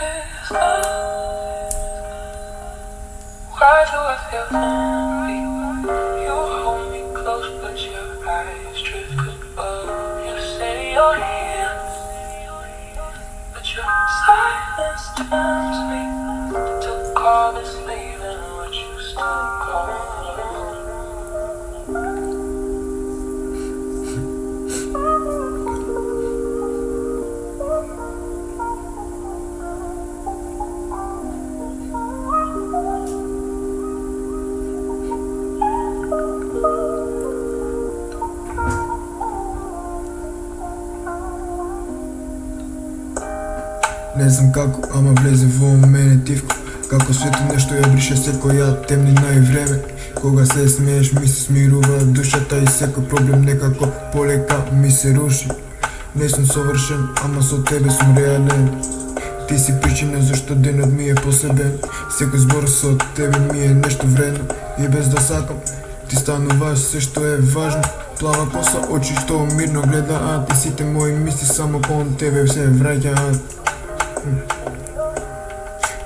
this love? Why do I feel lonely? You hold me close, but your eyes drift above. You say you're here, but your silence turns me to call this leaving what you still call love. Не знам како, ама влезе во мене тивко. Како светло нешто ја брише секоја темнина и време. Кога се смееш ми се смирува душата и секој проблем некако полека ми се руши. Не сум совршен, ама со тебе сум реален. Ти си причина зашто денот ми е посебен. Секој збор со тебе ми е нешто вредно. И без да сакам, ти стануваш се што е важно. Плава коса, очи што мирно гледаат. И сите мои мисли само кон тебе се враќаат.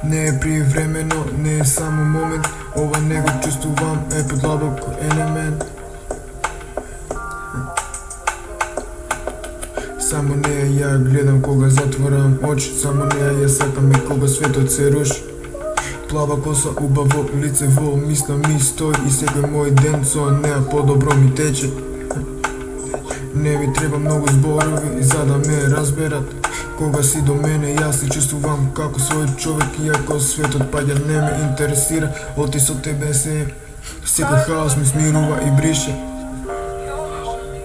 Не е привремено, не е само момент. Ова не го чувствувам, е подлабок елемент. Само неја ја гледам кога затворам очи. Само неја ја сакам и кога светот се руши. Плава коса, убаво лице во мисла ми стои. И секој мој ден со неја подобро ми тече. Не ми треба многу зборови за да ме разберат. Кога си до мене, јас се чувствувам како свој човек. Иако светот паѓа не ме интересира. Оти со тебе се секој хаос ми смирува и брише.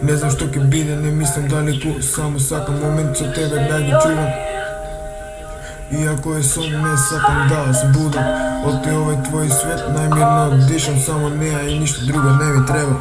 Не знам што ќе биде, не мислам далеку. Само сакам момент со тебе да ги чувам. Иако е сон, не сакам да се будам. Оти овој твој свет, најмирно дишам. Само неа и ништо друго не ми треба.